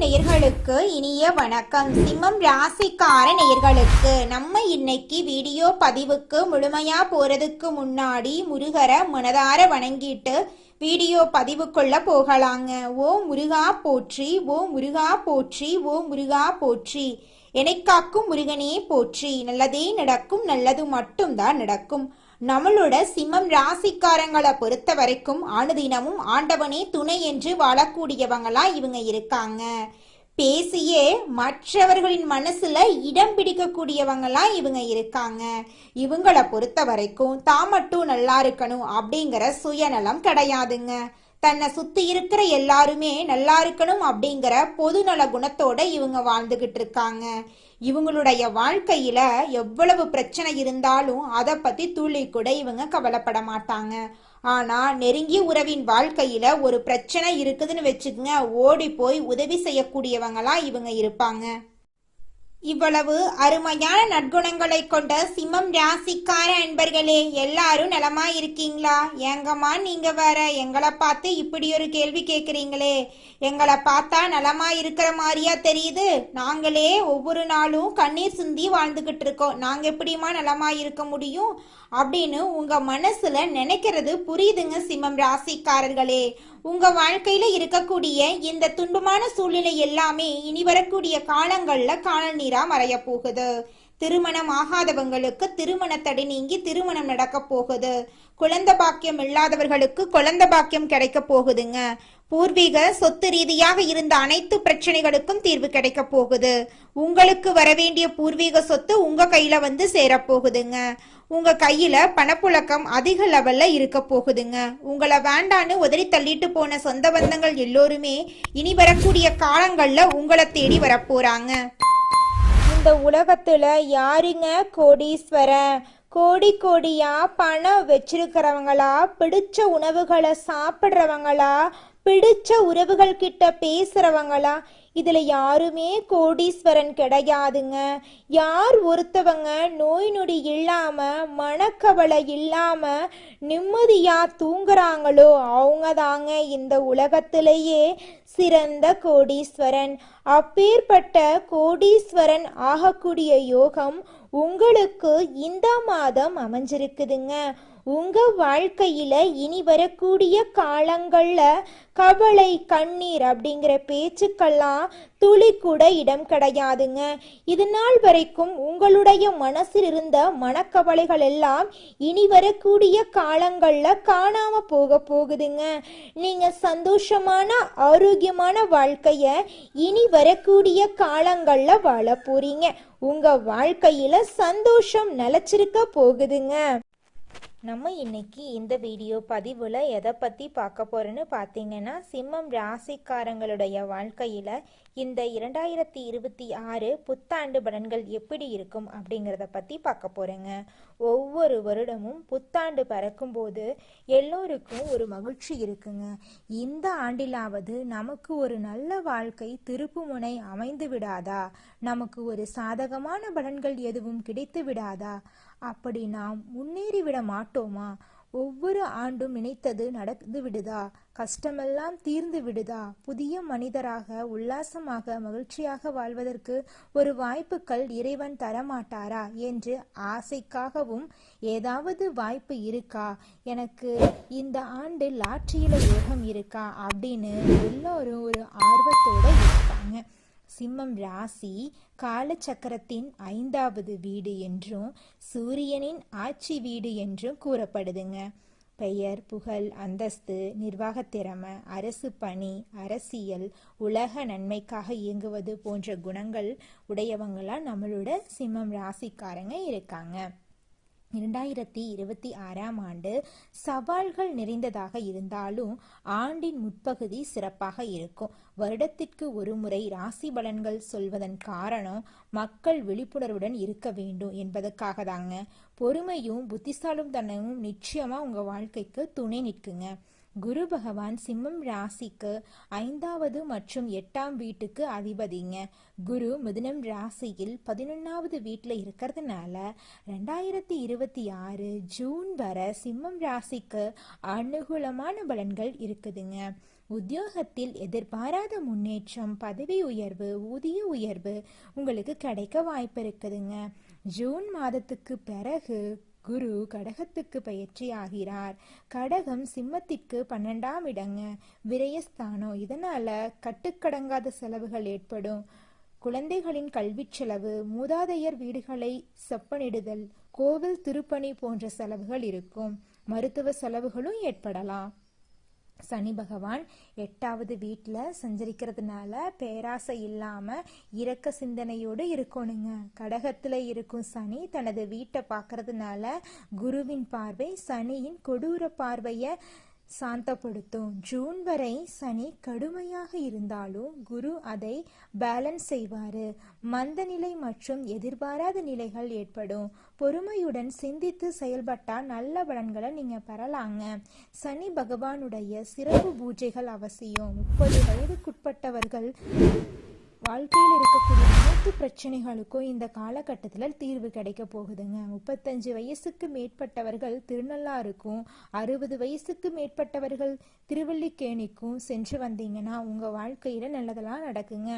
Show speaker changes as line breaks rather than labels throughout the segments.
நேயர்களுக்கு இனிய வணக்கம். சிம்மம் ராசிக்கார நேயர்களுக்கு நம்ம இன்னைக்கு வீடியோ பதிவுக்கு முழுமையா போறதுக்கு முன்னாடி முருகரை மனதார வணங்கிட்டு வீடியோ பதிவுக்குள்ள போகலாங்க. ஓ முருகா போற்றி, ஓ முருகா போற்றி, ஓ முருகா போற்றி. எனக்காக்கும் முருகனே போற்றி. நல்லதே நடக்கும், நல்லது மட்டும்தான் நடக்கும். நம்மளோட சிம்மம் ராசிக்காரங்களை பொறுத்த வரைக்கும் அனுதினமும் ஆண்டவனே துணை என்று வாழக்கூடியவங்களா இவங்க இருக்காங்க. பேசியே மற்றவர்களின் மனசுல இடம் பிடிக்கக்கூடியவங்களா இவங்க இருக்காங்க. இவங்களை பொறுத்த வரைக்கும் தான் மட்டும் நல்லா இருக்கணும் அப்படிங்கிற சுயநலம் கிடையாதுங்க. தன்னை சுத்தி இருக்கிற எல்லாருமே நல்லா இருக்கணும் அப்படிங்கிற பொதுநல குணத்தோட இவங்க வாழ்ந்துகிட்டு இருக்காங்க. இவங்களுடைய வாழ்க்கையில எவ்வளவு பிரச்சனை இருந்தாலும் அதை பத்தி துளி கூட இவங்க கவலைப்பட மாட்டாங்க. ஆனா நெருங்கிய உறவின் வாழ்க்கையில ஒரு பிரச்சனை இருக்குதுன்னு வச்சுக்கங்க, ஓடி போய் உதவி செய்யக்கூடியவங்களா இவங்க இருப்பாங்க. இவ்வளவு அருமையான நற்குணங்களை கொண்ட சிம்மம் ராசிக்கார அன்பர்களே, எல்லாரும் நலமா இருக்கீங்களா? ஏங்கம்மா நீங்க வேற எங்களை பார்த்து இப்படி ஒரு கேள்வி கேட்குறீங்களே? எங்களை பார்த்தா நலமா இருக்கிற மாதிரியா தெரியுது? நாங்களே ஒவ்வொரு நாளும் கண்ணீர் சிந்தி வாழ்ந்துகிட்டு இருக்கோம். நாங்க எப்படிமா நலமா இருக்க முடியும் அப்படின்னு உங்க மனசுல நினைக்கிறது புரியுதுங்க சிம்மம் ராசிக்காரர்களே. உங்க வாழ்க்கையில இருக்கக்கூடிய இந்த துன்பமான சூழ்நிலை எல்லாமே இனி வரக்கூடிய காலங்கள்ல காணல் நீரா மறைய போகுது. திருமணம் ஆகாதவங்களுக்கு திருமண தடை நீங்கி திருமணம் நடக்க போகுது. குழந்தை பாக்கியம் இல்லாதவர்களுக்கு குழந்தை பாக்கியம் கிடைக்க போகுதுங்க. பூர்வீக சொத்து ரீதியாக இருந்த அனைத்து பிரச்சனைகளுக்கும் தீர்வு கிடைக்க போகுது. உங்களுக்கு வரவேண்டிய பூர்வீக சொத்து உங்க கையில வந்து சேரப்போகுதுங்க. உங்க கையில பணப்புழக்கம் அதிக லெவல்ல இருக்க போகுதுங்க. உங்களை வேண்டான்னு உதறி தள்ளிட்டு போன சொந்த பந்தங்கள் எல்லோருமே இனி வரக்கூடிய காலங்கள்ல உங்களை தேடி வரப்போறாங்க. இந்த உலகத்துல யாருங்க கோடீஸ்வரன்? கோடி கோடியா பணம் வச்சிருக்கிறவங்களா, பிடிச்ச உணவுகளை சாப்பிட்றவங்களா, பிடிச்ச உறவுகள் கிட்ட பேசுறவங்களா? இதுல யாருமே கோடீஸ்வரன் கிடையாதுங்க. யார் ஒருத்தவங்க நோய் நொடி இல்லாம மனக்கவலை இல்லாம நிம்மதியா தூங்குறாங்களோ அவங்க தாங்க இந்த உலகத்திலேயே சிறந்த கோடீஸ்வரன். அப்பேற்பட்ட கோடீஸ்வரன் ஆகக்கூடிய யோகம் உங்களுக்கு இந்த மாதம் அமைஞ்சிருக்குதுங்க. உங்க வாழ்க்கையில இனி வரக்கூடிய காலங்கள்ல கவலை கண்ணீர் அப்படிங்கிற பேச்சுக்கெல்லாம் துளி கூட இடம் கிடையாதுங்க. இது நாள் வரைக்கும் உங்களுடைய மனசில் இருந்த மனக்கவலைகள் எல்லாம் இனி வரக்கூடிய காலங்கள்ல காணாம போகுதுங்க. நீங்க சந்தோஷமான ஆரோக்கியமான வாழ்க்கைய இனி வரக்கூடிய காலங்கள்ல வாழ போறீங்க. உங்க வாழ்க்கையில சந்தோஷம் நிலைச்சிருக்க போகுதுங்க. நம்ம இன்னைக்கு இந்த வீடியோ பதிவில் எதை பற்றி பார்க்க போகிறோன்னு பார்த்தீங்கன்னா, சிம்மம் ராசிக்காரங்களுடைய வாழ்க்கையில் இந்த 2026 புத்தாண்டு பலன்கள் எப்படி இருக்கும் அப்படிங்கிறத பற்றி பார்க்க போகிறேங்க. ஒவ்வொரு வருடமும் புத்தாண்டு பறக்கும்போது எல்லோருக்கும் ஒரு மகிழ்ச்சி இருக்குங்க. இந்த ஆண்டிலாவது நமக்கு ஒரு நல்ல வாழ்க்கை திருப்புமுனை அமைந்து விடாதா? நமக்கு ஒரு சாதகமான பலன்கள் எதுவும் கிடைத்து விடாதா? அப்படி நாம் முன்னேறிவிட மாட்டோமா? ஒவ்வொரு ஆண்டும் நினைத்தது நடந்து விடுதா? கஷ்டமெல்லாம் தீர்ந்து விடுதா? புதிய மனிதராக உல்லாசமாக மகிழ்ச்சியாக வாழ்வதற்கு ஒரு வாய்ப்புகள் இறைவன் தரமாட்டாரா என்று ஆசைக்காகவும் ஏதாவது வாய்ப்பு இருக்கா? எனக்கு இந்த ஆண்டு லாட்டரியில யோகம் இருக்கா அப்படின்னு எல்லோரும் ஒரு ஆர்வத்தோட இருப்பாங்க. சிம்மம் ராசி காலச்சக்கரத்தின் 5வது வீடு என்றும் சூரியனின் ஆட்சி வீடு என்றும் கூறப்படுதுங்க. பெயர், புகழ், அந்தஸ்து, நிர்வாகத் திறமை, அரசு பணி, அரசியல், உலக நன்மைக்காக இயங்குவது போன்ற குணங்கள் உடையவங்களா நம்மளோட சிம்மம் ராசிக்காரங்க இருக்காங்க. 2026 ஆண்டு சவால்கள் நிறைந்ததாக இருந்தாலும் ஆண்டின் முற்பகுதி சிறப்பாக இருக்கும். வருடத்திற்கு ஒரு முறை ராசி பலன்கள் சொல்வதன் காரணம் மக்கள் விழிப்புணர்வுடன் இருக்க வேண்டும் என்பதற்காக தாங்க. பொறுமையும் புத்திசாலித்தனமும் நிச்சயமா உங்க வாழ்க்கைக்கு துணை நிற்குங்க. குரு பகவான் சிம்மம் ராசிக்கு 5வது மற்றும் 8ஆம் வீட்டுக்கு அதிபதிங்க. குரு மிதுனம் ராசியில் 11வது வீட்டில் இருக்கிறதுனால 2026 ஜூன் வரை சிம்மம் ராசிக்கு அனுகூலமான பலன்கள் இருக்குதுங்க. உத்தியோகத்தில் எதிர்பாராத முன்னேற்றம், பதவி உயர்வு, ஊதிய உயர்வு உங்களுக்கு கிடைக்க வாய்ப்பு இருக்குதுங்க. ஜூன் மாதத்துக்கு பிறகு குரு கடகத்துக்கு பயிற்சி ஆகிறார். கடகம் சிம்மத்திற்கு 12ஆம் இடங்க, விரயஸ்தானம். இதனால கட்டுக்கடங்காத செலவுகள் ஏற்படும். குழந்தைகளின் கல்வி செலவு, மூதாதையர் வீடுகளை செப்பனிடுதல், கோவில் திருப்பணி போன்ற செலவுகள் இருக்கும். மருத்துவ செலவுகளும் ஏற்படலாம். சனி பகவான் 8வது வீட்டில் சஞ்சரிக்கிறதுனால பேராசை இல்லாம இரக்க சிந்தனையோடு இருக்கணுங்க. கடகத்துல இருக்கும் சனி தனது வீட்டை பார்க்கறதுனால குருவின் பார்வை சனியின் கொடூர பார்வையை சாந்தப்படுத்தும். ஜூன் வரை சனி கடுமையாக இருந்தாலும் குரு அதை பேலன்ஸ் செய்வாரு. மந்த நிலை மற்றும் எதிர்பாராத நிலைகள் ஏற்படும். பொறுமையுடன் சிந்தித்து செயல்பட்டா நல்ல பலன்களை நீங்க பெறலாங்க. சனி பகவானுடைய சிறப்பு பூஜைகள் அவசியம். 30 வயதுக்குட்பட்டவர்கள் வாழ்க்கையில் இருக்கக்கூடிய அனைத்து பிரச்சனைகளுக்கும் இந்த காலகட்டத்தில் தீர்வு கிடைக்க போகுதுங்க. 35 வயசுக்கு மேற்பட்டவர்கள் திருநள்ளாருக்கும், 60 வயசுக்கு மேற்பட்டவர்கள் திருவல்லிக்கேணிக்கும் சென்று வந்தீங்கன்னா உங்க வாழ்க்கையில நல்லதெல்லாம் நடக்குங்க.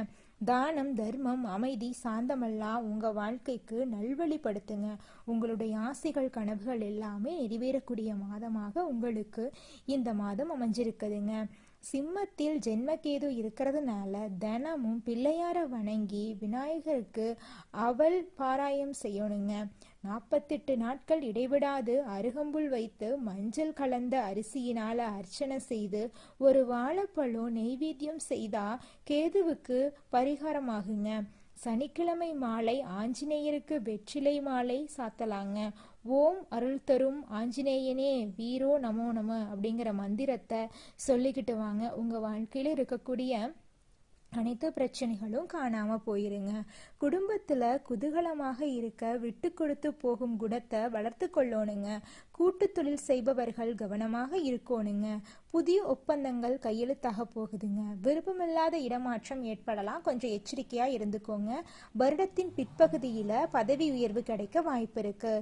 தானம், தர்மம், அமைதி, சாந்தமெல்லாம் உங்க வாழ்க்கைக்கு நல்வழிப்படுத்துங்க. உங்களுடைய ஆசைகள், கனவுகள் எல்லாமே நிறைவேறக்கூடிய மாதமாக உங்களுக்கு இந்த மாதம் அமைஞ்சிருக்குதுங்க. சிம்மத்தில் ஜென்மகேது இருக்கிறதுனால தினமும் பிள்ளையார வணங்கி விநாயகருக்கு அவல் பாராயம் செய்யணுங்க. 48 நாட்கள் இடைவிடாது அருகம்புல் வைத்து மஞ்சள் கலந்த அரிசியினால அர்ச்சனை செய்து ஒரு வாழைப்பழம் நெய்வேத்தியம் செய்தா கேதுவுக்கு பரிகாரமாகுங்க. சனிக்கிழமை மாலை ஆஞ்சநேயருக்கு வெற்றிலை மாலை சாத்தலாங்க. ஓம் அருள் தரும் ஆஞ்சநேயனே வீரோ நமோ நம அப்படிங்கிற மந்திரத்தை சொல்லிக்கிட்டு வாங்க. உங்க வாழ்க்கையில இருக்கக்கூடிய அனைத்து பிரச்சனைகளும் காணாம போயிருங்க. குடும்பத்துல குதூகலமாக இருக்க விட்டு கொடுத்து போகும் குணத்தை வளர்த்து கொள்ளணுங்க. கூட்டு தொழில் செய்பவர்கள் கவனமாக இருக்கணுங்க. புதிய ஒப்பந்தங்கள் கையெழுத்தாக போகுதுங்க. விருப்பமில்லாத இடமாற்றம் ஏற்படலாம், கொஞ்சம் எச்சரிக்கையா இருந்துக்கோங்க. வருடத்தின் பிற்பகுதியில பதவி உயர்வு கிடைக்க வாய்ப்பு இருக்கு.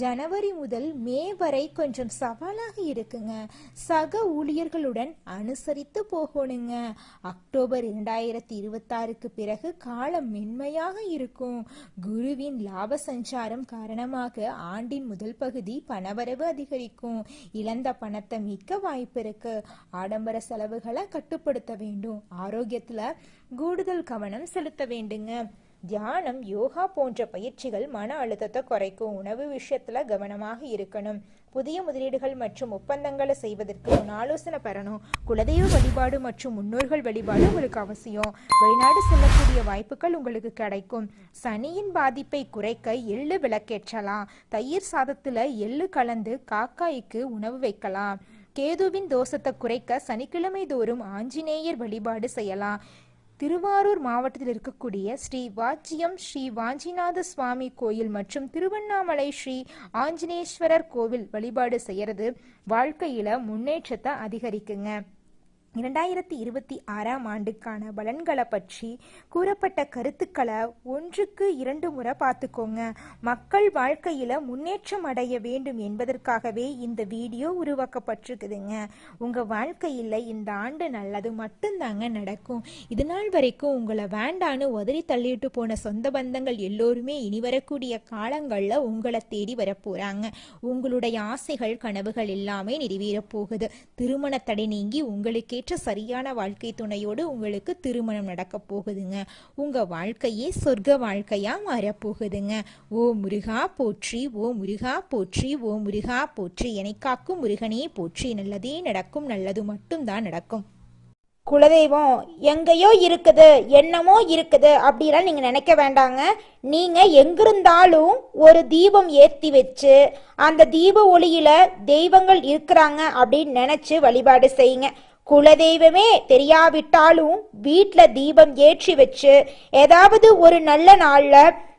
ஜனவரி முதல் மே வரை கொஞ்சம் சவாலாக இருக்குங்க. சக ஊழியர்களுடன் அனுசரித்து போகணுங்க. அக்டோபர் 2026க்கு பிறகு காலம் மென்மையாக இருக்கும். குருவின் லாப சஞ்சாரம் காரணமாக ஆண்டின் முதல் பகுதி பணவரவு அதிகரிக்கும். இழந்த பணத்தை மீட்க வாய்ப்பு இருக்கு. ஆடம்பர செலவுகளை கட்டுப்படுத்த வேண்டும். ஆரோக்கியத்துல கூடுதல் கவனம் செலுத்த வேண்டுங்க. தியானம், யோகா போன்ற பயிற்சிகள் மன அழுத்தத்தை குறைக்கும். உணவு விஷயத்துல கவனமாக இருக்கணும். புதிய முதலீடுகள் மற்றும் ஒப்பந்தங்களை செய்வதற்கு ஒரு ஆலோசனை பெறணும். குலதெய்வ வழிபாடு மற்றும் முன்னோர்கள் வழிபாடு உங்களுக்கு அவசியம். வெளிநாடு செல்லக்கூடிய வாய்ப்புகள் உங்களுக்கு கிடைக்கும். சனியின் பாதிப்பை குறைக்க எள்ளு விளக்கேற்றலாம். தயிர் சாதத்துல எள்ளு கலந்து காக்காய்க்கு உணவு வைக்கலாம். கேதுவின் தோஷத்தை குறைக்க சனிக்கிழமை தோறும் ஆஞ்சநேயர் வழிபாடு செய்யலாம். திருவாரூர் மாவட்டத்தில் இருக்கக்கூடிய ஸ்ரீ வாச்சியம் ஸ்ரீ வாஞ்சிநாத சுவாமி கோயில் மற்றும் திருவண்ணாமலை ஸ்ரீ ஆஞ்சநேஸ்வரர் கோவில் வழிபாடு செய்யறது வாழ்க்கையில முன்னேற்றத்தை அதிகரிக்குங்க. 2026ஆம் ஆண்டுக்கான பலன்களை பற்றி கூறப்பட்ட கருத்துக்களை 1க்கு 2 முறை பார்த்துக்கோங்க. மக்கள் வாழ்க்கையில முன்னேற்றம் அடைய வேண்டும் என்பதற்காகவே இந்த வீடியோ உருவாக்கப்பட்டிருக்குதுங்க. உங்க வாழ்க்கையில இந்த ஆண்டு நல்லது மட்டும்தாங்க நடக்கும். இது நாள் வரைக்கும் உங்களை வேண்டான்னு உதறி தள்ளிட்டு போன சொந்த பந்தங்கள் எல்லோருமே இனி வரக்கூடிய காலங்கள்ல உங்களை தேடி வரப்போறாங்க. உங்களுடைய ஆசைகள், கனவுகள் எல்லாமே நிறைவேற போகுது. திருமண தடை நீங்கி உங்களுக்கே சரியான வாழ்க்கை துணையோடு உங்களுக்கு திருமணம் நடக்க போகுதுங்க. உங்க வாழ்க்கையே சொர்க்க வாழ்க்கையா மாறப்போகுதுங்க. ஓ முருகா போற்றி, ஓ முருகா போற்றி, ஓ முருகா போற்றி, என்னை காக்கும் முருகனே போற்றி. நல்லதே நடக்கும், நல்லது மட்டும்தான் நடக்கும்.
குலதெய்வம் எங்கேயோ இருக்குது, என்னமோ இருக்குது அப்படிலாம் நீங்க நினைக்க வேண்டாங்க. நீங்க எங்கிருந்தாலும் ஒரு தீபம் ஏற்றி வச்சு அந்த தீப ஒளியில தெய்வங்கள் இருக்கிறாங்க அப்படின்னு நினைச்சு வழிபாடு செய்யுங்க. குலதெய்வமே தெரியாவிட்டாலும் வீட்டில் தீபம் ஏற்றி வச்சு ஏதாவது ஒரு நல்ல நாள்ல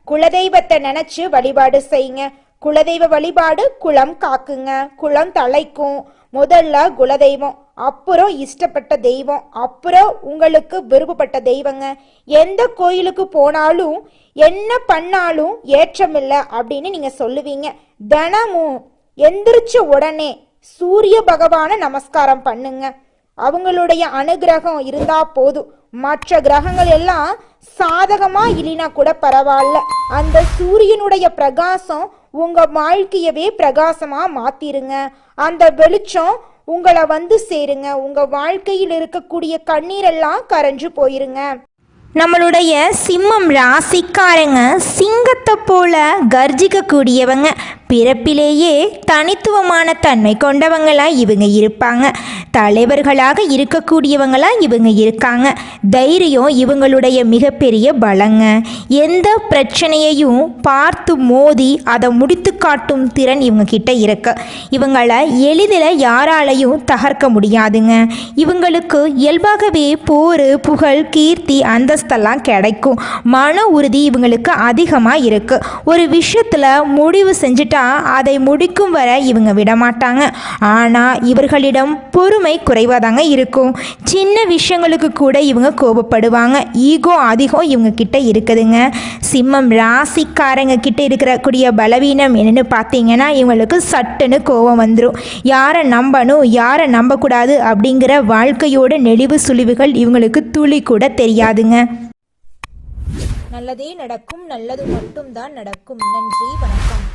குலதெய்வத்தை நினைச்சு வழிபாடு செய்யுங்க. குலதெய்வ வழிபாடு குலம் காக்குங்க, குலம் தலைக்கும். முதல்ல குலதெய்வம், அப்புறம் இஷ்டப்பட்ட தெய்வம், அப்புறம் உங்களுக்கு விருப்பப்பட்ட தெய்வங்க. எந்த கோயிலுக்கு போனாலும் என்ன பண்ணாலும் ஏற்றமில்லை அப்படின்னு நீங்க சொல்லுவீங்க. தினமும் எந்திரிச்ச உடனே சூரிய பகவான நமஸ்காரம் பண்ணுங்க. அவங்களுடைய அனுகிரகம் இருந்தா போதும். மற்ற கிரகங்கள் எல்லாம் சாதகமா இல்லைனா கூட பரவாயில்ல, அந்த சூரியனுடைய பிரகாசம் உங்க வாழ்க்கையவே பிரகாசமா மாத்திருங்க. அந்த வெளிச்சம் உங்களை வந்து சேருங்க. உங்க வாழ்க்கையில் இருக்கக்கூடிய கண்ணீரெல்லாம் கரைஞ்சு போயிருங்க.
நம்மளுடைய சிம்மம் ராசிக்காரங்க சிங்கத்தை போல கர்ஜிக்கக்கூடியவங்க. பிறப்பிலேயே தனித்துவமான தன்மை கொண்டவங்களாக இவங்க இருப்பாங்க. தலைவர்களாக இருக்கக்கூடியவங்களாக இவங்க இருக்காங்க. தைரியம் இவங்களுடைய மிகப்பெரிய பலங்க. எந்த பிரச்சனையையும் பார்த்து மோதி அதை முடித்து காட்டும் திறன் இவங்க கிட்ட இருக்கு. இவங்களை எளிதில் யாராலையும் தகர்க்க முடியாதுங்க. இவங்களுக்கு இயல்பாகவே போர், புகழ், கீர்த்தி, அந்தஸ்தெல்லாம் கிடைக்கும். மன உறுதி இவங்களுக்கு அதிகமாக இருக்கு. ஒரு விஷயத்தில் முடிவு செஞ்சுட்டா அதை முடிக்கும் வரை இவங்க விடமாட்டாங்க. ஆனால் இவர்களிடம் பொறுமை குறைவாதாங்க இருக்கும். சின்ன விஷயங்களுக்கு கூட இவங்க கோபப்படுவாங்க. ஈகோ அதிகம் இவங்க கிட்ட இருக்குதுங்க. சிம்மம் ராசிக்காரங்க கிட்ட இருக்கக்கூடிய பலவீனம் என்னன்னு பார்த்தீங்கன்னா, இவங்களுக்கு சட்டுன்னு கோபம் வந்துடும். யாரை நம்பணும் யாரை நம்பக்கூடாது அப்படிங்கிற வாழ்க்கையோட நெளிவு சுழிவுகள் இவங்களுக்கு துளி கூட தெரியாதுங்க.
நல்லதே நடக்கும், நல்லது மட்டும்தான் நடக்கும். நன்றி, வணக்கம்.